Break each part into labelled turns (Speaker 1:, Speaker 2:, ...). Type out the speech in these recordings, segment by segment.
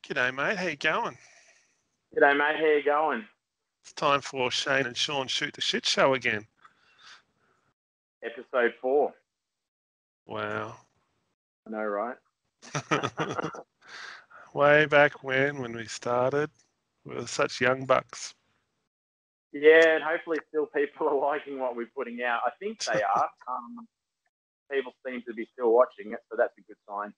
Speaker 1: G'day, mate. How you going?
Speaker 2: G'day, mate. How you going?
Speaker 1: It's time for Shane and Shaun Shoot the Shit show again.
Speaker 2: Episode 4.
Speaker 1: Wow.
Speaker 2: I know, right?
Speaker 1: Way back when we started, we were such young bucks.
Speaker 2: Yeah, and hopefully still people are liking what we're putting out. I think they are. People seem to be still watching it, so that's a good sign.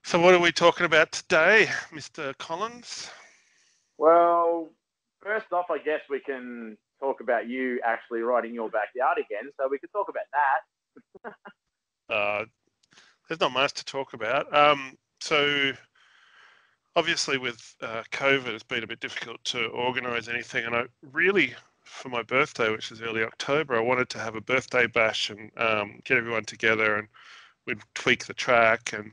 Speaker 1: So what are we talking about today, Mr. Collins?
Speaker 2: Well, first off, I guess we can talk about you actually riding your backyard again, so we could talk about that.
Speaker 1: There's not much to talk about. So obviously with COVID, it's been a bit difficult to organise anything, and I really, for my birthday, which is early October, I wanted to have a birthday bash and get everyone together, and we'd tweak the track and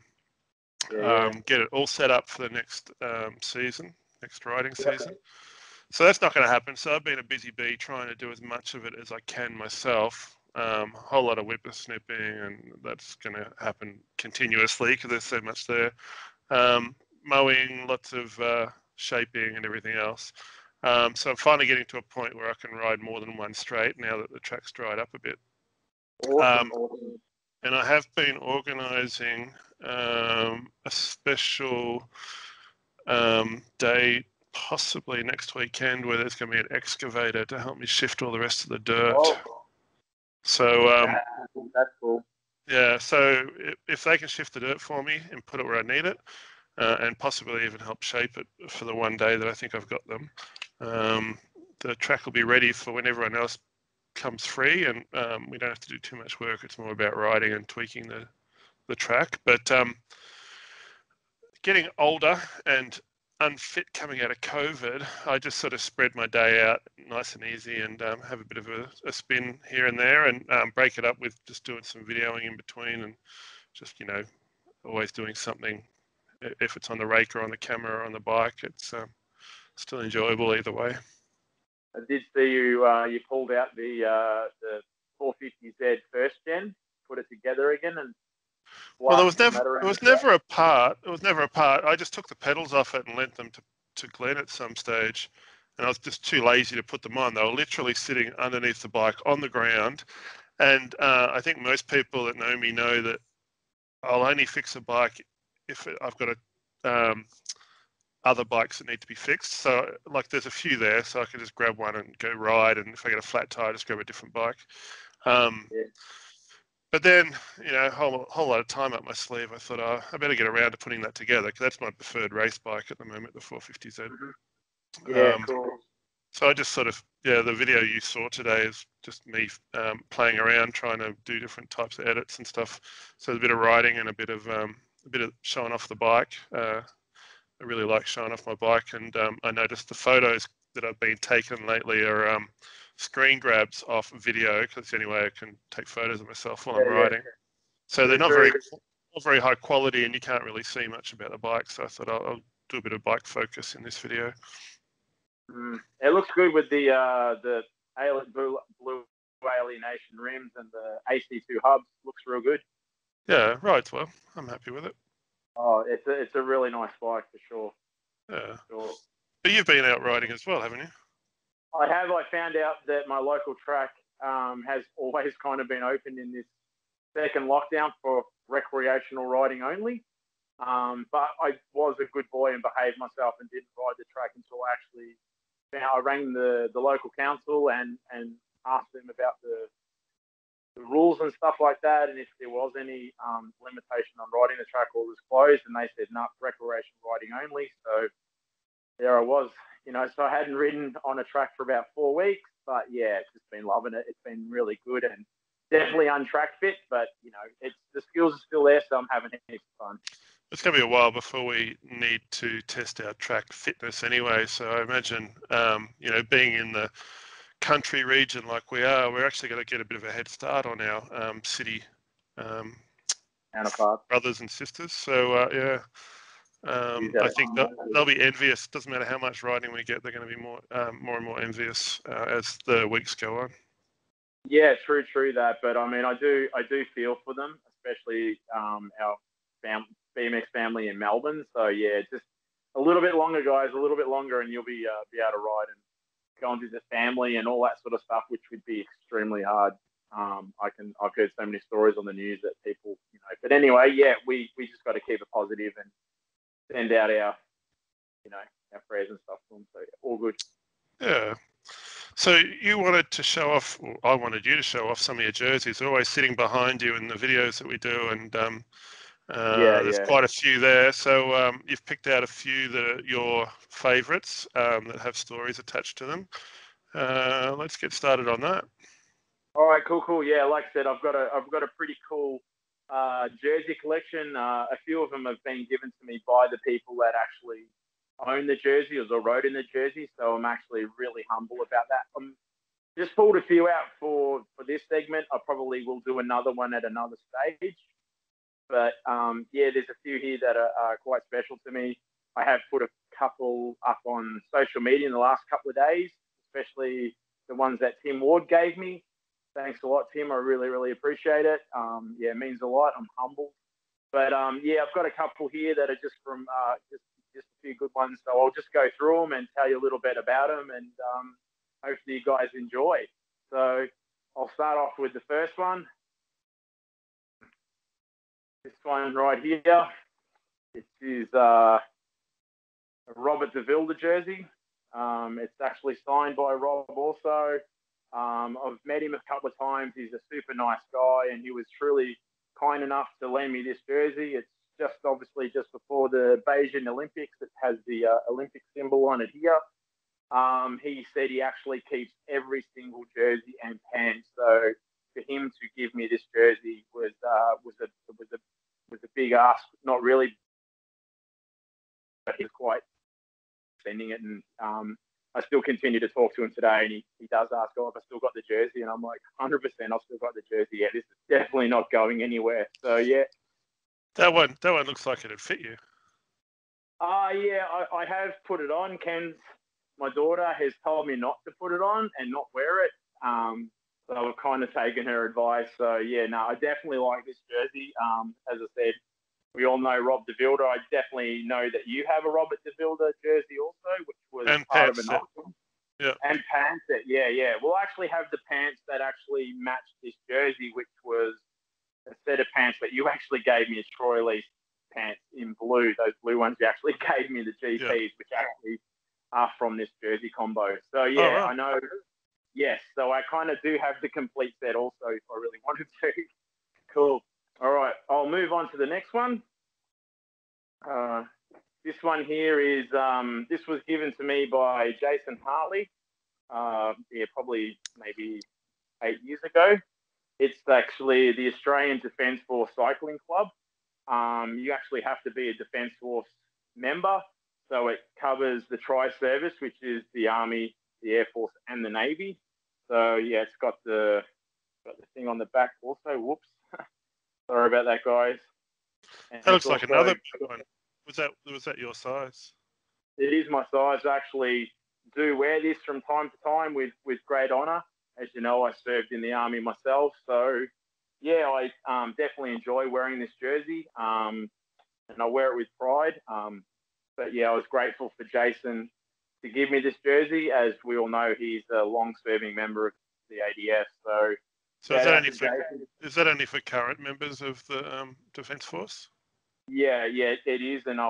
Speaker 1: get it all set up for the next season, next riding season. So that's not going to happen. So I've been a busy bee trying to do as much of it as I can myself. A whole lot of whippersnipping, and that's going to happen continuously because there's so much there. Mowing, lots of shaping and everything else. So I'm finally getting to a point where I can ride more than one straight now that the track's dried up a bit.
Speaker 2: Awesome.
Speaker 1: And I have been organising a special day, possibly next weekend, where there's going to be an excavator to help me shift all the rest of the dirt. So
Speaker 2: that's cool.
Speaker 1: Yeah, so if they can shift the dirt for me and put it where I need it, and possibly even help shape it for the one day that I think I've got them, the track will be ready for when everyone else comes free, and we don't have to do too much work. It's more about riding and tweaking the track. But getting older and unfit coming out of COVID, I just sort of spread my day out nice and easy and have a bit of a spin here and there, and break it up with just doing some videoing in between, and just, always doing something. If it's on the rake or on the camera or on the bike, it's still enjoyable either way.
Speaker 2: I did see you pulled out the 450Z first gen, put it together again, and
Speaker 1: well, it was never a part. It was never a part. I just took the pedals off it and lent them to Glenn at some stage, and I was just too lazy to put them on. They were literally sitting underneath the bike on the ground, and I think most people that know me know that I'll only fix a bike if I've got other bikes that need to be fixed. So like there's a few there, so I can just grab one and go ride, and if I get a flat tire, just grab a different bike. But then, a whole lot of time up my sleeve, I thought, I better get around to putting that together, because that's my preferred race bike at the moment, the 450Z.
Speaker 2: Yeah, cool.
Speaker 1: So I just sort of, the video you saw today is just me playing around, trying to do different types of edits and stuff. So there's a bit of riding and a bit of showing off the bike. I really like showing off my bike, and I noticed the photos that I've been taking lately are screen grabs off video, because it's the only way I can take photos of myself while I'm riding. So they're not very high quality, and you can't really see much about the bike. So I thought I'll do a bit of bike focus in this video.
Speaker 2: It looks good with the blue alienation rims and the AC2 hubs. Looks real good.
Speaker 1: Yeah, rides well. I'm happy with it.
Speaker 2: Oh, it's a really nice bike for sure.
Speaker 1: Yeah.
Speaker 2: Sure.
Speaker 1: But you've been out riding as well, haven't you?
Speaker 2: I have. I found out that my local track has always kind of been open in this second lockdown for recreational riding only. But I was a good boy and behaved myself and didn't ride the track until I rang the local council and asked them about the rules and stuff like that, and if there was any limitation on riding the track or was closed, and they said no, recreational riding only. So there I was, so I hadn't ridden on a track for about 4 weeks, but yeah, it's just been loving it. It's been really good and definitely untrack fit, but the skills are still there, so I'm having heaps of fun.
Speaker 1: It's going to be a while before we need to test our track fitness anyway. So I imagine, being in the country region like we are, we're actually going to get a bit of a head start on our city brothers and sisters. So I think they'll be envious. Doesn't matter how much riding we get, they're going to be more and more envious as the weeks go on.
Speaker 2: Yeah, true that. But I mean, I do feel for them, especially our BMX family in Melbourne. So yeah, just a little bit longer, guys, a little bit longer, and you'll be able to ride and go and visit family and all that sort of stuff, which would be extremely hard. I've heard so many stories on the news that people, but anyway, yeah, we just got to keep it positive and send out our prayers and stuff to them. So yeah, all good.
Speaker 1: Yeah. So you wanted to show off, or I wanted you to show off some of your jerseys. They're always sitting behind you in the videos that we do, and there's quite a few there. So you've picked out a few that are your favourites that have stories attached to them. Let's get started on that.
Speaker 2: All right, cool. Yeah, like I said, I've got a pretty cool jersey collection. A few of them have been given to me by the people that actually own the jersey or rode in the jersey. So I'm actually really humble about that. Just pulled a few out for this segment. I probably will do another one at another stage. But yeah, there's a few here that are quite special to me. I have put a couple up on social media in the last couple of days, especially the ones that Tim Ward gave me. Thanks a lot, Tim. I really, really appreciate it. Yeah, it means a lot. I'm humbled. But yeah, I've got a couple here that are just from just a few good ones. So I'll just go through them and tell you a little bit about them, and hopefully you guys enjoy. So I'll start off with the first one. This one right here. It is a Robert De Vilder jersey. It's actually signed by Rob also. I've met him a couple of times. He's a super nice guy, and he was truly kind enough to lend me this jersey. It's obviously just before the Beijing Olympics. It has the Olympic symbol on it here. He said he actually keeps every single jersey and pants. So for him to give me this jersey was a big ask. Not really, but he's quite sending it, and I still continue to talk to him today, and he does ask, "Oh, have I still got the jersey?" And I'm like, 100%, I've still got the jersey. Yeah, this is definitely not going anywhere. So yeah.
Speaker 1: That one looks like it'd fit you.
Speaker 2: Yeah, I have put it on. My daughter has told me not to put it on and not wear it. So I've kind of taken her advice. So yeah, no, I definitely like this jersey. As I said, we all know Rob De Vilder. I definitely know that you have a Robert De Vilder jersey also, which was
Speaker 1: and
Speaker 2: part of
Speaker 1: an
Speaker 2: auction.
Speaker 1: Yeah.
Speaker 2: And pants that, yeah. We'll actually have the pants that actually matched this jersey, which was a set of pants that you actually gave me as Troy Lee's pants in blue. Those blue ones you actually gave me, the GPs, which actually are from this jersey combo. So yeah, right. I know. Yes, so I kind of do have the complete set also if I really wanted to. Cool. All right, I'll move on to the next one. This one here is, this was given to me by Jason Hartley, probably maybe 8 years ago. It's actually the Australian Defence Force Cycling Club. You actually have to be a Defence Force member. So it covers the tri-service, which is the Army, the Air Force, and the Navy. So yeah, it's got the thing on the back also. Whoops, sorry about that, guys.
Speaker 1: And that looks like another big one. Was that your size?
Speaker 2: It is my size. I actually do wear this from time to time with great honour. As you know, I served in the Army myself, so yeah, I definitely enjoy wearing this jersey, and I wear it with pride. But yeah, I was grateful for Jason to give me this jersey. As we all know, he's a long-serving member of the ADF. So
Speaker 1: is that only for current members of the Defence Force?
Speaker 2: Yeah, it is, and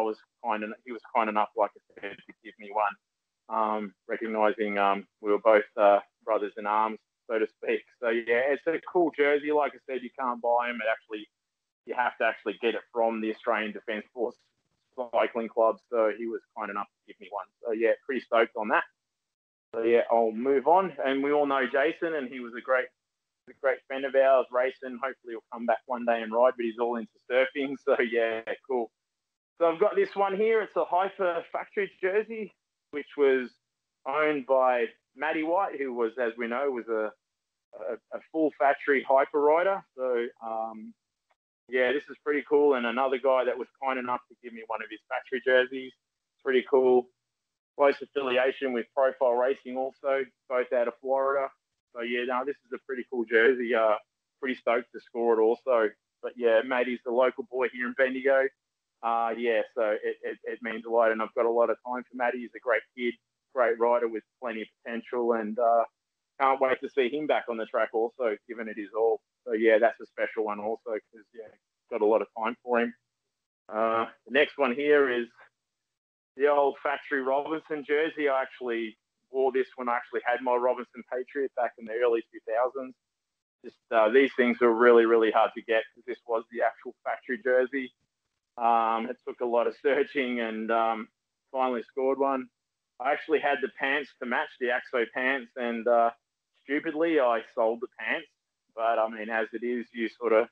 Speaker 2: he was kind enough, like I said, to give me one, recognising we were both brothers in arms, so to speak. So yeah, it's a cool jersey. Like I said, you can't buy them. You have to actually get it from the Australian Defence Force Cycling Club. So he was kind enough to give me one. So yeah, pretty stoked on that. So yeah, I'll move on. And we all know Jason, and he was a great friend of ours, racing. Hopefully he'll come back one day and ride, but he's all into surfing. So yeah, cool. So I've got this one here. It's a Hyper Factory jersey, which was owned by Matty White, who was, as we know, was a full factory hyper rider. So yeah, this is pretty cool. And another guy that was kind enough to give me one of his factory jerseys. Pretty cool. Close affiliation with Profile Racing also, both out of Florida. So yeah, no, this is a pretty cool jersey. Pretty stoked to score it also. But yeah, Matty's the local boy here in Bendigo. Yeah, so it means a lot, and I've got a lot of time for Matty. He's a great kid, great rider with plenty of potential, and can't wait to see him back on the track also, given it is all. So, yeah, that's a special one also because, yeah, got a lot of time for him. The next one here is the old factory Robinson jersey. I actually wore this when I actually had my Robinson Patriot back in the early 2000s. Just these things were really, really hard to get because this was the actual factory jersey. It took a lot of searching and finally scored one. I actually had the pants to match the Axo pants, and stupidly I sold the pants. But I mean, as it is, you sort of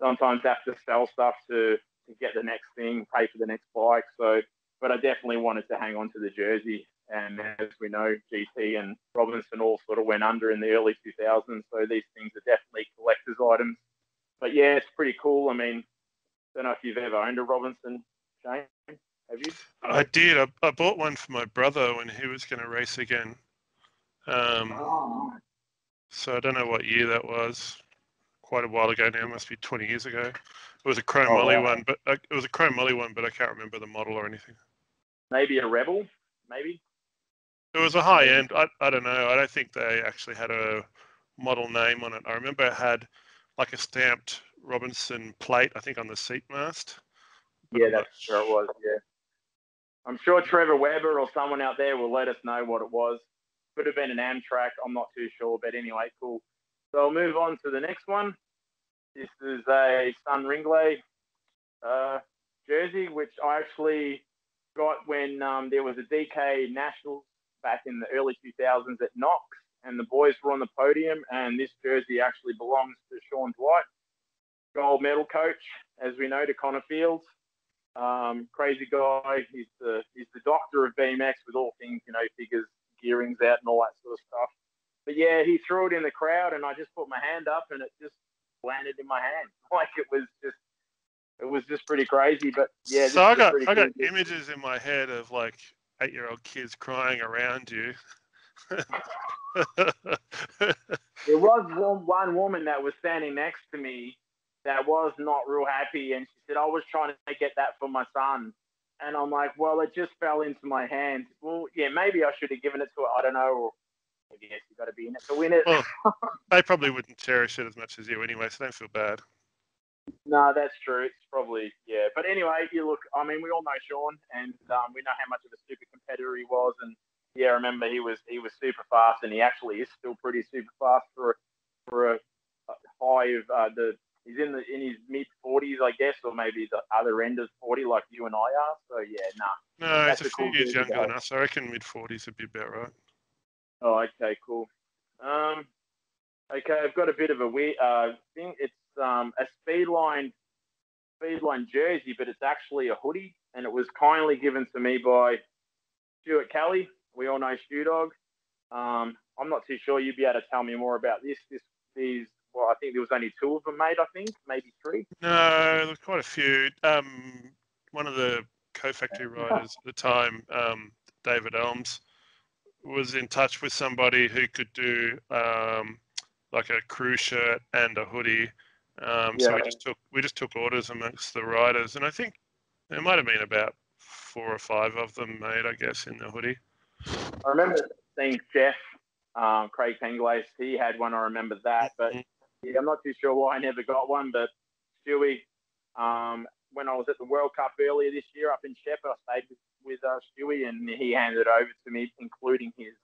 Speaker 2: sometimes have to sell stuff to get the next thing, pay for the next bike. So, but I definitely wanted to hang on to the jersey. And as we know, GT and Robinson all sort of went under in the early 2000s. So these things are definitely collector's items. But yeah, it's pretty cool. I mean, don't know if you've ever owned a Robinson, Shane. Have you?
Speaker 1: I did. I bought one for my brother when he was going to race again. So I don't know what year that was. Quite a while ago now. Must be 20 years ago. It was a chrome molly one, but I can't remember the model or anything.
Speaker 2: Maybe a Rebel, maybe.
Speaker 1: It was a high end. I don't know. I don't think they actually had a model name on it. I remember it had like a stamped Robinson plate, I think, on the seat mast.
Speaker 2: Yeah, that's sure it was. Yeah, I'm sure Trevor Weber or someone out there will let us know what it was. Could have been an Amtrak. I'm not too sure, but anyway, cool. So I'll move on to the next one. This is a Sun Ringley jersey, which I actually got when there was a DK Nationals back in the early 2000s at Knox, and the boys were on the podium, and this jersey actually belongs to Shaun Dwight, gold medal coach, as we know, to Connor Fields. Crazy guy. He's the doctor of BMX with all things, figures, gearings out and all that sort of stuff. But yeah, he threw it in the crowd, and I just put my hand up, and it just landed in my hand. Like it was just pretty crazy. But yeah,
Speaker 1: so I got images in my head of like 8-year-old kids crying around you.
Speaker 2: There was one woman that was standing next to me that was not real happy, and she said, I was trying to get that for my son. And I'm like, well, it just fell into my hand. Well, yeah, maybe I should have given it to her. I don't know. Or I guess you got to be in it to win it.
Speaker 1: Well, they probably wouldn't cherish it as much as you anyway, so don't feel bad.
Speaker 2: No, that's true. It's probably, yeah. But anyway, we all know Shaun, and we know how much of a super competitor he was. And yeah, I remember he was super fast, and he actually is still pretty super fast for a high of he's in his mid 40s, I guess, or maybe the other end of 40, like you and I are. So yeah,
Speaker 1: No, it's a few years younger than us. I reckon mid 40s would be about right.
Speaker 2: Oh, okay, cool. Okay, I've got a bit of a weird thing. It's a Speedline jersey, but it's actually a hoodie, and it was kindly given to me by Stuart Kelly. We all know Stu Dog. I'm not too sure you'd be able to tell me more about this. Well, I think there was only 2 of them made. I think maybe 3.
Speaker 1: No, there's quite a few. One of the co-factory riders at the time, David Elms, was in touch with somebody who could do like a crew shirt and a hoodie. So we just took orders amongst the riders, and I think there might have been about 4 or 5 of them made, I guess, in the hoodie.
Speaker 2: I remember seeing Jeff, Craig Penglace. He had one. I remember that, but yeah, I'm not too sure why I never got one. But Stewie, when I was at the World Cup earlier this year up in Shep, I stayed with Stewie, and he handed it over to me, including his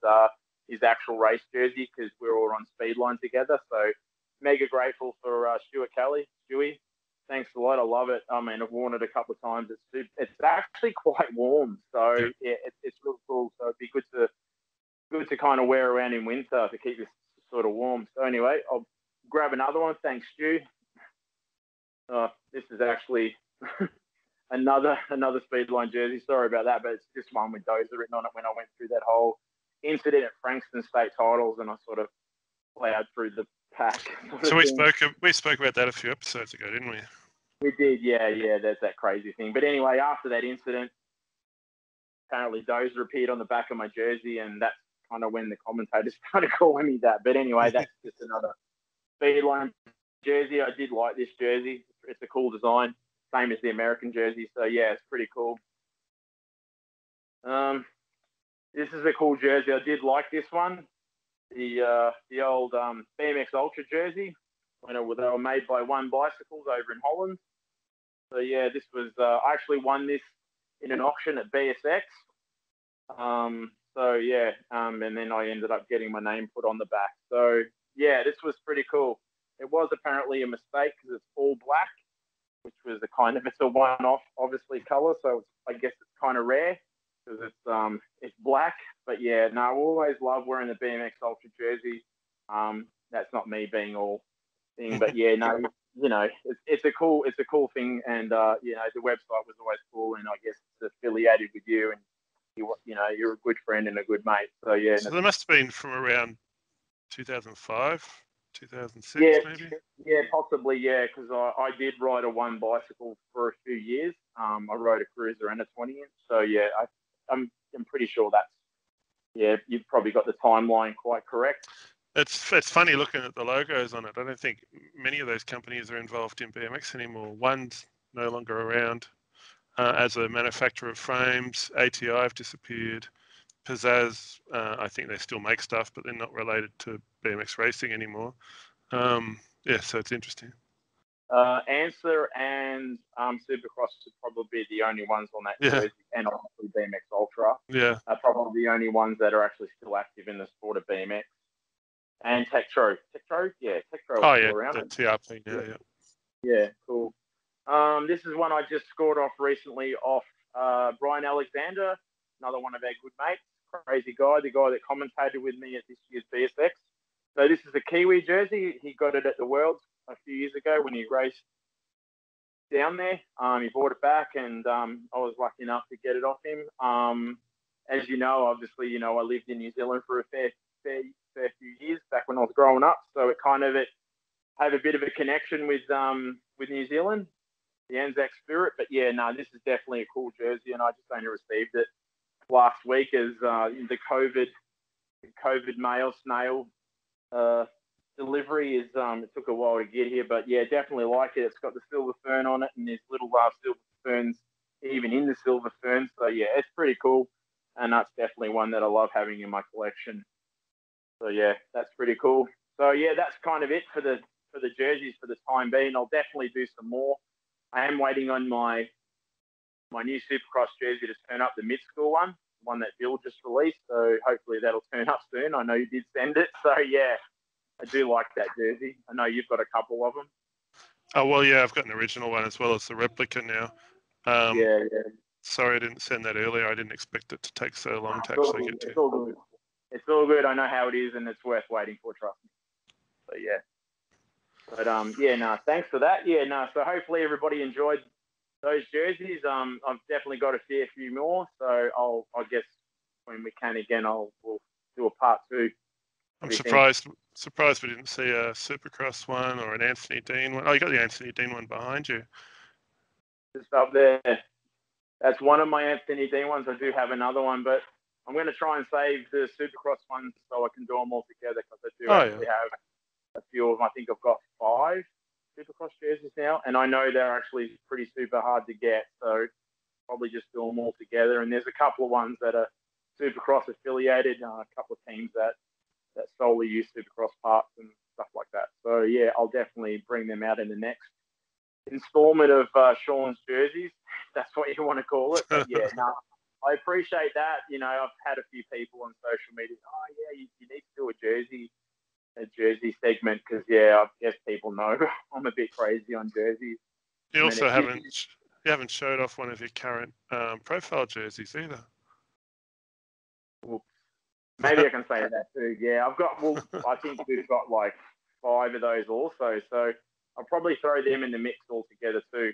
Speaker 2: actual race jersey, because we were all on Speedline together. So mega grateful for Stuart Kelly. Stewie, thanks a lot. I love it. I mean, I've worn it a couple of times. It's actually quite warm, so yeah, it's really cool. So it'd be good to kind of wear around in winter to keep this sort of warm. So anyway, I'll grab another one. Thanks, Stu. This is actually another Speedline jersey. Sorry about that, but it's just one with Dozer written on it when I went through that whole incident at Frankston State Titles, and I sort of plowed through the pack.
Speaker 1: So we spoke about that a few episodes ago, didn't we?
Speaker 2: We did, yeah. There's that crazy thing. But anyway, after that incident, apparently Dozer appeared on the back of my jersey, and that's kind of when the commentators started calling me that. But anyway, that's just another Speedline jersey. I did like this jersey. It's a cool design. same as the American jersey. So yeah, it's pretty cool. This is a cool jersey. I did like this one. The old BMX Ultra jersey. They were made by One Bicycles over in Holland. So yeah, this was I actually won this in an auction at BSX. So yeah, and then I ended up getting my name put on the back. So yeah, this was pretty cool. It was apparently a mistake because it's all black, which was it's a one-off, obviously color. So I guess it's kind of rare because it's black. But yeah, no, I always love wearing the BMX Ultra jersey. That's not me being all thing, but yeah, no, it's a cool thing, and the website was always cool, and I guess it's affiliated with you, and you're a good friend and a good mate. So yeah.
Speaker 1: So there must have been from around 2005, 2006,
Speaker 2: yeah,
Speaker 1: maybe.
Speaker 2: Yeah, possibly, yeah, because I did ride a One Bicycle for a few years. I rode a Cruiser and a 20-inch. So yeah, I'm pretty sure you've probably got the timeline quite correct.
Speaker 1: It's funny looking at the logos on it. I don't think many of those companies are involved in BMX anymore. One's no longer around as a manufacturer of frames. ATI have disappeared. Pizzazz, I think they still make stuff, but they're not related to BMX racing anymore. So it's interesting.
Speaker 2: Answer and Supercross should probably be the only ones on that jersey, and obviously BMX Ultra.
Speaker 1: Yeah,
Speaker 2: are probably the only ones that are actually still active in the sport of BMX. And Tektro, yeah, Tektro is still around.
Speaker 1: The TRP now, yeah.
Speaker 2: Yeah, cool. This is one I just scored off recently off Brian Alexander, another one of our good mates, crazy guy, the guy that commentated with me at this year's BSX. So this is a Kiwi jersey. He got it at the Worlds a few years ago when he raced down there. He bought it back, and I was lucky enough to get it off him. As you know, obviously, I lived in New Zealand for a fair few years back when I was growing up, so it have a bit of a connection with New Zealand, the Anzac spirit. But yeah, no, this is definitely a cool jersey, and I just only received it last week as the COVID mail snail delivery it took a while to get here, but yeah, definitely like it. It's got the silver fern on it, and there's little silver ferns even in the silver fern. So yeah, it's pretty cool, and that's definitely one that I love having in my collection. So yeah, that's pretty cool. So yeah, that's kind of it for the jerseys for the time being. I'll definitely do some more. I am waiting on my new Supercross jersey to turn up, the mid-school one that Bill just released. So hopefully that'll turn up soon. I know you did send it. So yeah, I do like that jersey. I know you've got a couple of them.
Speaker 1: Oh, well, yeah, I've got an original one as well as the replica now.
Speaker 2: Yeah.
Speaker 1: Sorry I didn't send that earlier. I didn't expect it to take so long to actually get to.
Speaker 2: It's all good. It's all good. I know how it is, and it's worth waiting for, trust me. So yeah. But thanks for that. Yeah, no. So hopefully everybody enjoyed those jerseys. I've definitely got a fair few more. So I guess when we can again, we'll do a part 2.
Speaker 1: I'm surprised we didn't see a Supercross one or an Anthony Dean one. Oh, you got the Anthony Dean one behind you.
Speaker 2: Just up there. That's one of my Anthony Dean ones. I do have another one, but I'm going to try and save the Supercross ones so I can do them all together, because I do actually have a few of them. I think I've got 5 Supercross jerseys now, and I know they're actually pretty super hard to get, so probably just do them all together. And there's a couple of ones that are Supercross affiliated, a couple of teams that solely use Supercross parts and stuff like that. So yeah, I'll definitely bring them out in the next installment of Shaun's jerseys. That's what you want to call it. But yeah, no, I appreciate that. I've had a few people on social media. Oh yeah, you need to do a jersey segment, because yeah, I guess people know I'm a bit crazy on jerseys.
Speaker 1: You also haven't showed off one of your current profile jerseys either.
Speaker 2: Oops. Maybe I can say that too. Yeah, I think we've got like 5 of those also. So I'll probably throw them in the mix all together too.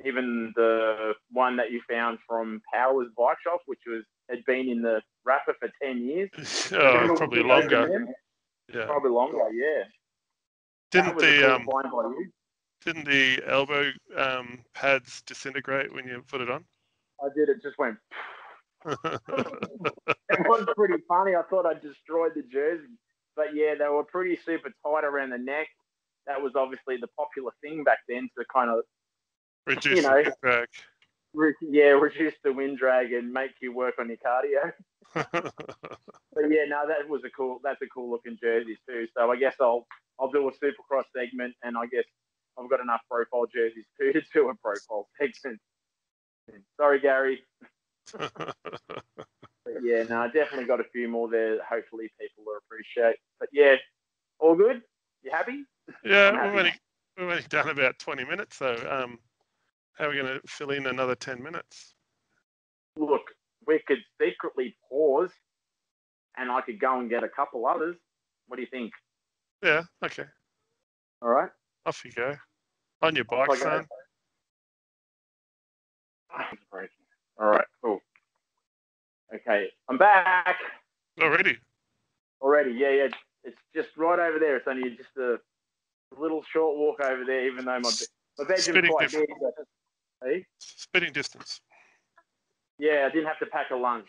Speaker 2: Even the one that you found from Powers Bike Shop, which had been in the wrapper for 10 years.
Speaker 1: Probably longer.
Speaker 2: Yeah. Probably longer, yeah.
Speaker 1: Didn't the elbow pads disintegrate when you put it on?
Speaker 2: I did. It just went. It was pretty funny. I thought I destroyed the jersey, but yeah, they were pretty super tight around the neck. That was obviously the popular thing back then, to kind of
Speaker 1: Reduce the wind drag.
Speaker 2: Reduce the wind drag and make you work on your cardio. But yeah, no, that's a cool looking jersey too. So I guess I'll do a Supercross segment, and I guess I've got enough profile jerseys too to do a profile segment. Sorry, Gary. But yeah, no, I definitely got a few more there that hopefully people will appreciate. But yeah, all good? You happy?
Speaker 1: Yeah, we've only done about 20 minutes, so how are we going to fill in another 10 minutes?
Speaker 2: Look, we could secretly pause and I could go and get a couple others. What do you think?
Speaker 1: Yeah, okay.
Speaker 2: All right.
Speaker 1: Off you go. On your bike, son.
Speaker 2: All right, cool. Okay, I'm back.
Speaker 1: Already?
Speaker 2: Yeah. It's just right over there. It's only just a little short walk over there, even though my bedroom's quite big. Hey?
Speaker 1: Spitting distance.
Speaker 2: Yeah, I didn't have to pack a lunch.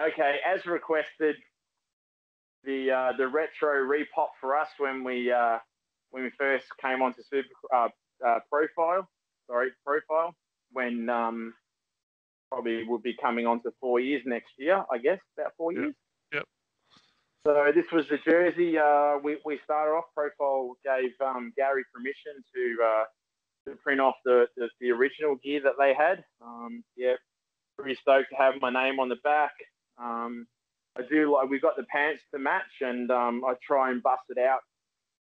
Speaker 2: Okay, as requested, the retro repop for us when we first came onto Profile, when probably will be coming on to 4 years next year, I guess, about 4 years.
Speaker 1: Yep.
Speaker 2: So this was the jersey. We started off. Profile gave Gary permission to print off the original gear that they had. Pretty stoked to have my name on the back. I do like, we got the pants to match, and I try and bust it out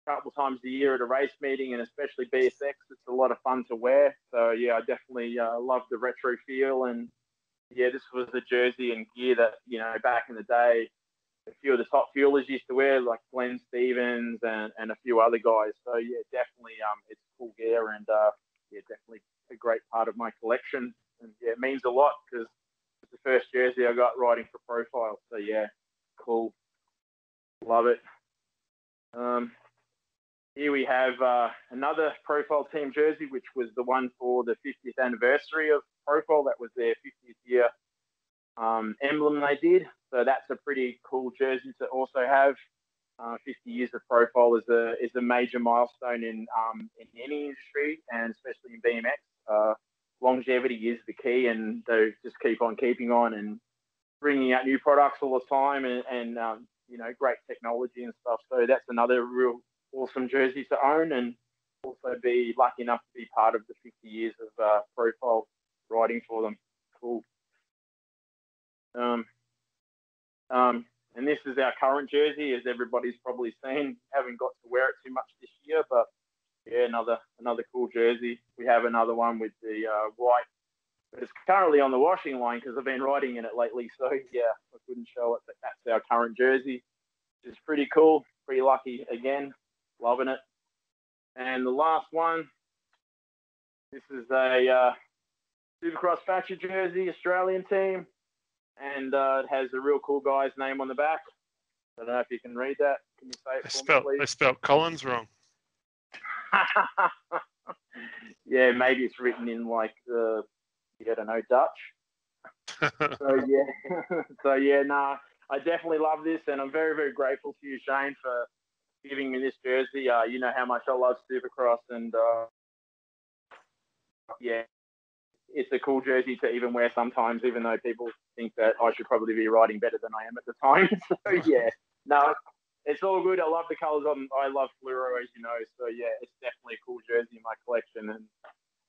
Speaker 2: a couple of times a year at a race meeting, and especially BSX. It's a lot of fun to wear. So yeah, I definitely love the retro feel, and yeah, this was the jersey and gear that, you know, back in the day, a few of the top fuelers used to wear, like Glenn Stevens and a few other guys. So yeah, definitely it's cool gear, and yeah, definitely a great part of my collection. And yeah, it means a lot because it's the first jersey I got riding for Profile. So yeah, cool. Love it. Here we have another Profile team jersey, which was the one for the 50th anniversary of Profile. That was their 50th year emblem they did. So that's a pretty cool jersey to also have. 50 years of Profile is a major milestone in any industry, and especially in BMX. Longevity is the key, and they just keep on keeping on and bringing out new products all the time, and you know, great technology and stuff. So that's another real awesome jersey to own, and also be lucky enough to be part of the 50 years of Profile riding for them. Cool. And this is our current jersey, as everybody's probably seen. Haven't got to wear it too much this year, but yeah, another cool jersey. We have another one with the white, but it's currently on the washing line because I've been riding in it lately. So yeah, I couldn't show it, but that's our current jersey. It's pretty cool. Pretty lucky again. Loving it. And the last one, this is a Supercross Thatcher jersey, Australian team, and it has a real cool guy's name on the back. I don't know if you can read that. Can you say it for me, please?
Speaker 1: They spelled Collins wrong.
Speaker 2: Yeah, maybe it's written in like I don't know, Dutch. So yeah, nah, I definitely love this, and I'm very, very grateful to you, Shane, for giving me this jersey. You know how much I love Supercross, and yeah, it's a cool jersey to even wear sometimes, even though people think that I should probably be riding better than I am at the time. So yeah, no, it's all good. I love the colours. I love fluoro, as you know. So yeah, it's definitely a cool jersey in my collection, and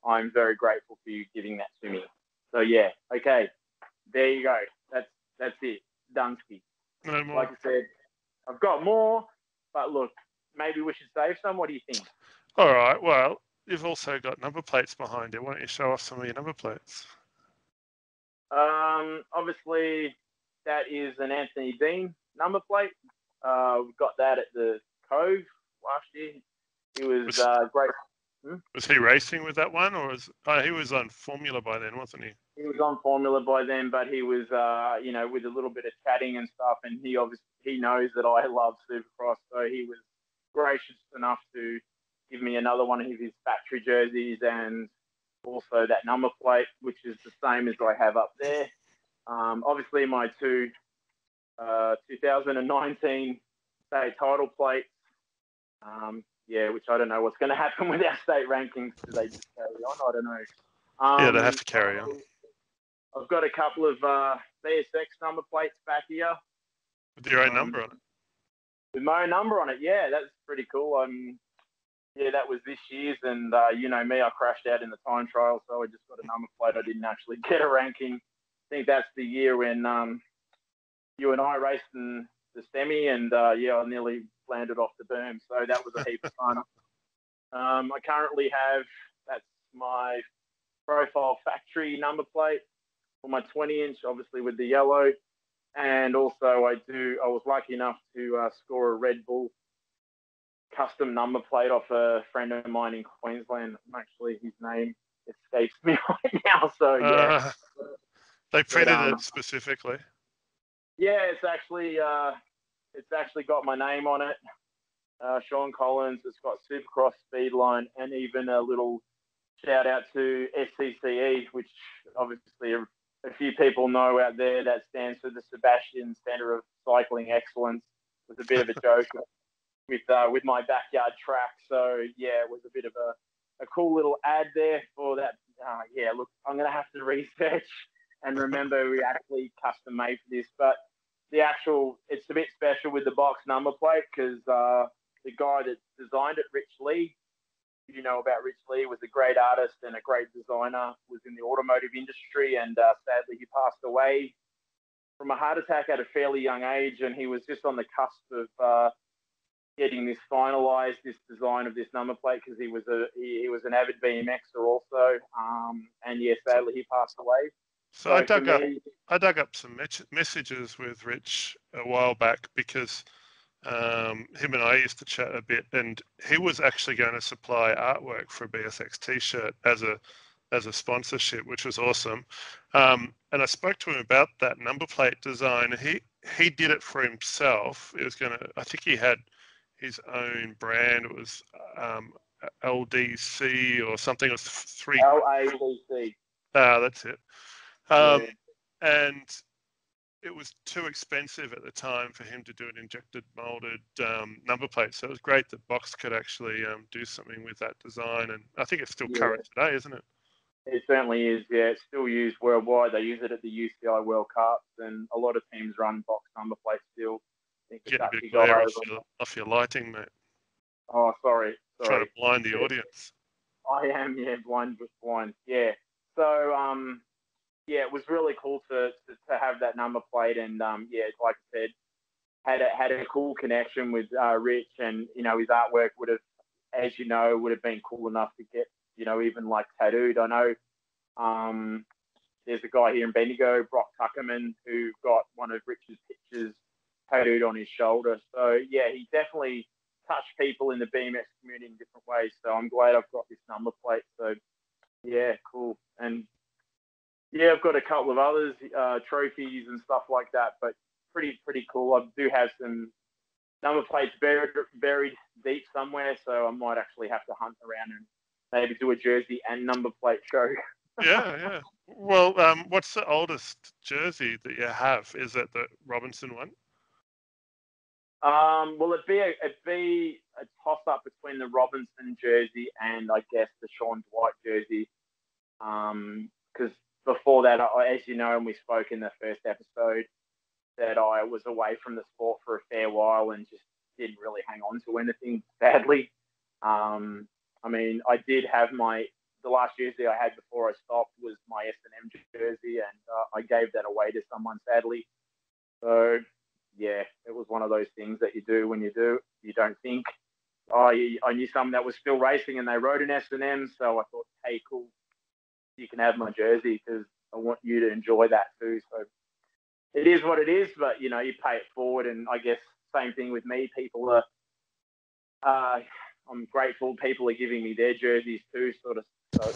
Speaker 2: I'm very grateful for you giving that to me. So yeah, okay, there you go. That's it, Dunsky.
Speaker 1: No more.
Speaker 2: Like I said, I've got more, but look, maybe we should save some. What do you think?
Speaker 1: All right. Well, you've also got number plates behind it. Why don't you show off some of your number plates?
Speaker 2: Obviously, that is an Anthony Dean number plate. We got that at the Cove last year. He was great.
Speaker 1: Was he racing with that one, or he was on Formula by then, wasn't he?
Speaker 2: He was on Formula by then, but he was, you know, with a little bit of chatting and stuff, and he knows that I love Supercross, so he was gracious enough to give me another one of his factory jerseys, and also that number plate, which is the same as I have up there. Obviously, my two 2019 state title plates. which I don't know what's going to happen with our state rankings. Do they just carry on? I don't know.
Speaker 1: Yeah, they have to carry on.
Speaker 2: I've got a couple of BSX number plates back here.
Speaker 1: With your own number on it?
Speaker 2: With my own number on it, yeah, that's pretty cool. Yeah, that was this year's, and you know me, I crashed out in the time trial, so I just got a number plate. I didn't actually get a ranking. I think that's the year when you and I raced in the semi, and I nearly landed off the berm, so that was a heap of fun. I currently have, that's my profile factory number plate for my 20-inch, obviously with the yellow, and also I was lucky enough to score a Red Bull custom number plate off a friend of mine in Queensland. Actually, his name escapes me right now. So yeah,
Speaker 1: they printed it specifically.
Speaker 2: Yeah, it's actually got my name on it. Sean Collins. It's got Supercross Speedline, and even a little shout out to SCCE, which obviously a few people know out there. That stands for the Sebastian Centre of Cycling Excellence. It was a bit of a joke with my backyard track. So yeah, it was a bit of a cool little ad there for that. Look, I'm gonna have to research and remember we actually custom made for this, but it's a bit special with the box number plate because the guy that designed it, Rich Lee, you know about Rich Lee, was a great artist and a great designer, was in the automotive industry, and sadly he passed away from a heart attack at a fairly young age, and he was just on the cusp of getting this finalized, this design of this number plate, because he was an avid BMXer also, and yeah, sadly he passed away.
Speaker 1: So I dug up some messages with Rich a while back because him and I used to chat a bit, and he was actually going to supply artwork for a BSX T-shirt as a sponsorship, which was awesome. And I spoke to him about that number plate design. He did it for himself. I think he had his own brand. It was LDC or something. It was three.
Speaker 2: LADC.
Speaker 1: That's it.
Speaker 2: Yeah.
Speaker 1: And it was too expensive at the time for him to do an injected molded number plate. So it was great that Box could actually do something with that design. And I think it's still current today, isn't it?
Speaker 2: It certainly is. Yeah, it's still used worldwide. They use it at the UCI World Cups, and a lot of teams run box number plates still.
Speaker 1: Get a bit of glare off your lighting, mate.
Speaker 2: Oh, sorry.
Speaker 1: Trying to blind the audience.
Speaker 2: I am, blind. Yeah. So, it was really cool to have that number plate, and like I said, had a cool connection with Rich, and his artwork would have been cool enough to get even like tattooed. I know there's a guy here in Bendigo, Brock Tuckerman, who got one of Rich's pictures tattooed on his shoulder. So yeah, he definitely touched people in the BMX community in different ways. So I'm glad I've got this number plate. So yeah, cool. And yeah, I've got a couple of others, trophies and stuff like that, but pretty cool. I do have some number plates buried deep somewhere, so I might actually have to hunt around and maybe do a jersey and number plate show.
Speaker 1: Yeah. Well, what's the oldest jersey that you have? Is it the Robinson one?
Speaker 2: Well, it'd be a toss-up between the Robinson jersey and I guess the Shaun Dwight jersey. Because before that, as you know, and we spoke in the first episode, that I was away from the sport for a fair while and just didn't really hang on to anything badly. I mean, I did have the last jersey I had before I stopped was my S&M jersey, and I gave that away to someone sadly. So yeah, it was one of those things that you do when you don't think. I knew someone that was still racing and they rode an S&M, so I thought, hey, cool, you can have my jersey because I want you to enjoy that too. So it is what it is, but you pay it forward, and I guess same thing with me. People are, I'm grateful people are giving me their jerseys too, so it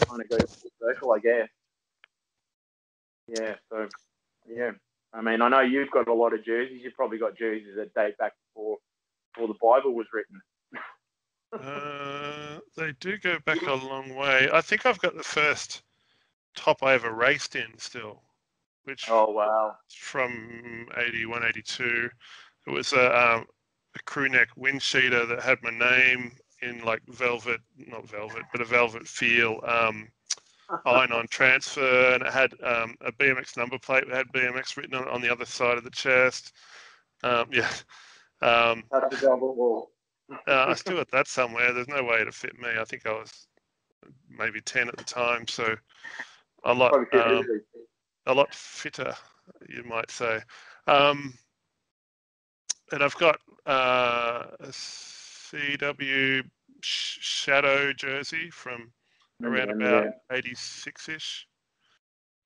Speaker 2: kind of goes full circle, I guess. Yeah, so yeah. I mean, I know you've got a lot of jerseys. You've probably got jerseys that date back before the Bible was written.
Speaker 1: They do go back a long way. I think I've got the first top I ever raced in still, which from 81, 82. It was a crew neck wind cheater that had my name in like not velvet, but a velvet feel, iron-on transfer, and it had a BMX number plate that had BMX written on the other side of the chest. Yeah.
Speaker 2: That's a velvet wall.
Speaker 1: I still got that somewhere. There's no way to fit me. I think I was maybe 10 at the time, so a lot fitter, you might say. And I've got a CW Shadow jersey from around about 86-ish,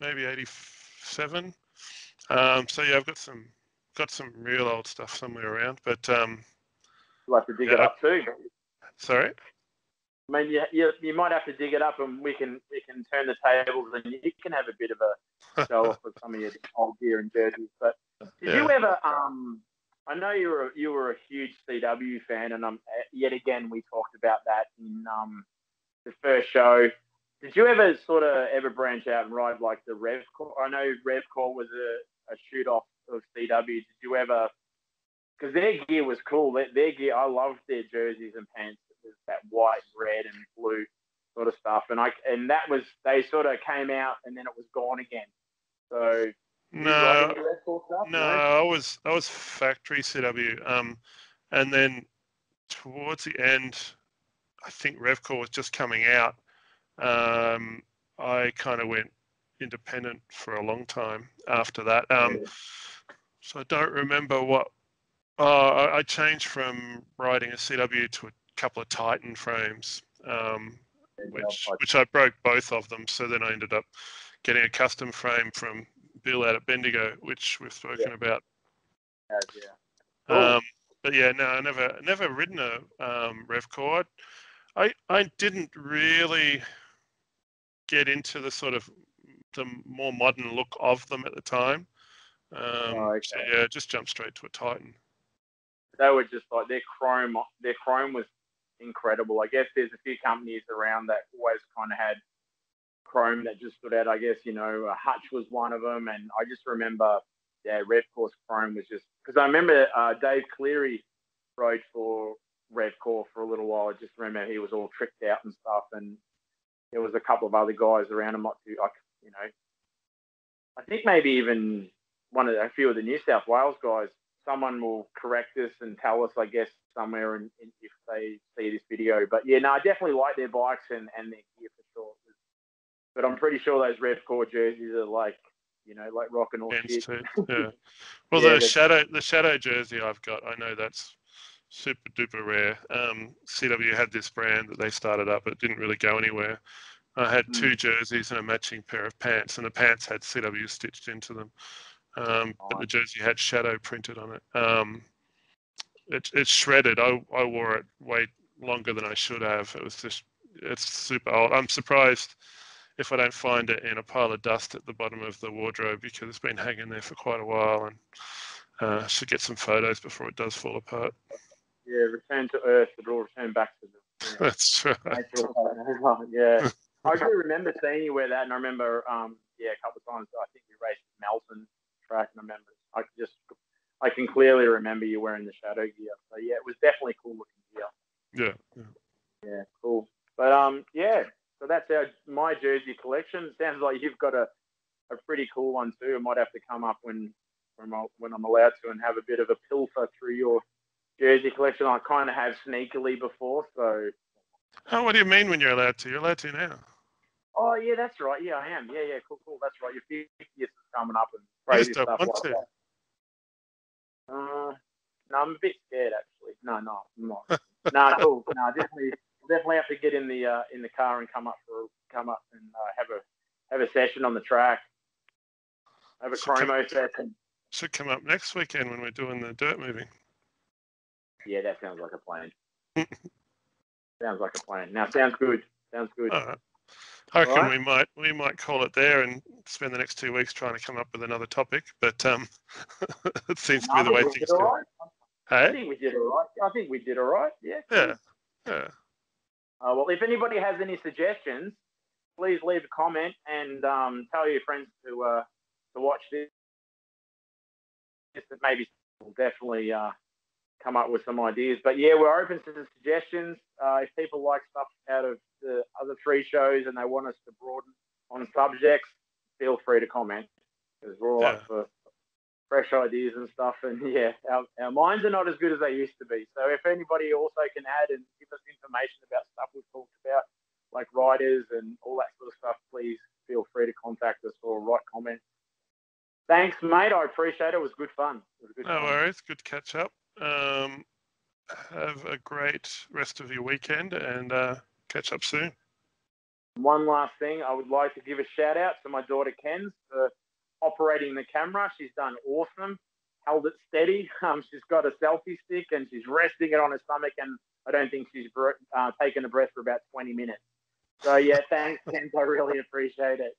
Speaker 1: maybe 87. So yeah, I've got some real old stuff somewhere around, but
Speaker 2: you'll have to dig it up too.
Speaker 1: Sorry.
Speaker 2: I mean, you might have to dig it up, and we can turn the tables, and you can have a bit of a show off of some of your old gear and jerseys. But did you ever? I know you were a huge CW fan, and yet again we talked about that in the first show. Did you ever branch out and ride like the Revcore? I know Revcore was a shoot off of CW. Did you ever? Because their gear was cool. Their gear, I loved their jerseys and pants. It was that white, red, and blue sort of stuff. And that was, they sort of came out and then it was gone again. So
Speaker 1: no,
Speaker 2: stuff,
Speaker 1: no, I was factory CW. And then towards the end, I think Revcore was just coming out. I kind of went independent for a long time after that. So I don't remember what. I changed from riding a CW to a couple of Titan frames, which I broke both of them. So then I ended up getting a custom frame from Bill out at Bendigo, which we've spoken about.
Speaker 2: Cool.
Speaker 1: But yeah, no, I never ridden a Revcore. I didn't really get into the sort of the more modern look of them at the time. So yeah, just jumped straight to a Titan.
Speaker 2: They were just like their chrome was incredible. I guess there's a few companies around that always kind of had chrome that just stood out. I guess, Hutch was one of them. And I just remember, Revcore's chrome was just, because I remember Dave Cleary rode for Revcore for a little while. I just remember he was all tricked out and stuff. And there was a couple of other guys around him, not too, I think maybe even a few of the New South Wales guys. Someone will correct us and tell us, I guess, somewhere in if they see this video. But yeah, no, I definitely like their bikes and their gear for sure. But I'm pretty sure those Revcore jerseys are like rocking all shit.
Speaker 1: Yeah. Well, the Shadow jersey I've got, I know that's super duper rare. CW had this brand that they started up, but it didn't really go anywhere. I had two jerseys and a matching pair of pants, and the pants had CW stitched into them. But the jersey had Shadow printed on it. It's shredded. I wore it way longer than I should have. It's super old. I'm surprised if I don't find it in a pile of dust at the bottom of the wardrobe, because it's been hanging there for quite a while, and should get some photos before it does fall apart.
Speaker 2: Yeah, return to Earth. It'll return back to the. Yeah.
Speaker 1: That's right.
Speaker 2: Yeah, I do remember seeing you wear that, and I remember, a couple of times I think we raced Melton track, and I remember I can clearly remember you wearing the Shadow gear. So yeah, it was definitely cool looking gear. Yeah, cool. But so that's my jersey collection. Sounds like you've got a pretty cool one too. I might have to come up when I'm allowed to and have a bit of a pilfer through your jersey collection. I kind of have sneakily before, so.
Speaker 1: Oh, what do you mean when you're allowed to? You're allowed to now.
Speaker 2: Oh yeah, that's right. Yeah, I am. Yeah, cool. That's right. Your 50th is coming up and
Speaker 1: You
Speaker 2: crazy
Speaker 1: just don't
Speaker 2: stuff
Speaker 1: want
Speaker 2: like
Speaker 1: to.
Speaker 2: that. No, I'm a bit scared actually. No, I'm not. No, cool. No, definitely have to get in the car and come up and have a session on the track. Have a chromo session.
Speaker 1: Should come up next weekend when we're doing the dirt moving.
Speaker 2: Yeah, that sounds like a plan. Sounds like a plan. Now, sounds good. All
Speaker 1: right. I reckon we might call it there and spend the next 2 weeks trying to come up with another topic, but it seems to be the way things go.
Speaker 2: Right. Hey? I think we did all right. Yeah. Cool.
Speaker 1: Yeah.
Speaker 2: Well, if anybody has any suggestions, please leave a comment and tell your friends to watch this. Maybe will definitely come up with some ideas. But yeah, we're open to the suggestions. If people like stuff out of the other 3 shows and they want us to broaden on subjects, feel free to comment, because we're all up for fresh ideas and stuff. And yeah, our minds are not as good as they used to be. So if anybody also can add and give us information about stuff we've talked about, like writers and all that sort of stuff, please feel free to contact us or write comments. Thanks, mate. I appreciate it. It was good fun.
Speaker 1: No worries. Good to catch up. Have a great rest of your weekend and catch up soon.
Speaker 2: One last thing, I would like to give a shout out to my daughter Kenz for operating the camera. She's done awesome, held it steady. She's got a selfie stick and she's resting it on her stomach, and I don't think she's taken a breath for about 20 minutes. So yeah, thanks, Kenz. I really appreciate it.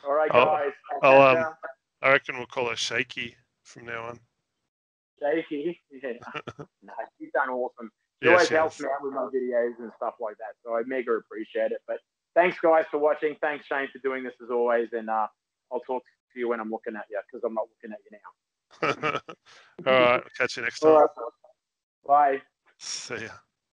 Speaker 2: All right, guys.
Speaker 1: I reckon we'll call her Shaky from now on.
Speaker 2: Shaky? Yeah. No, she's done awesome. She always helps me out with my videos and stuff like that. So I mega appreciate it. But thanks, guys, for watching. Thanks, Shane, for doing this as always. And I'll talk to you when I'm looking at you, because I'm not looking at you now.
Speaker 1: All right. Catch you next time.
Speaker 2: All right. Bye.
Speaker 1: See ya.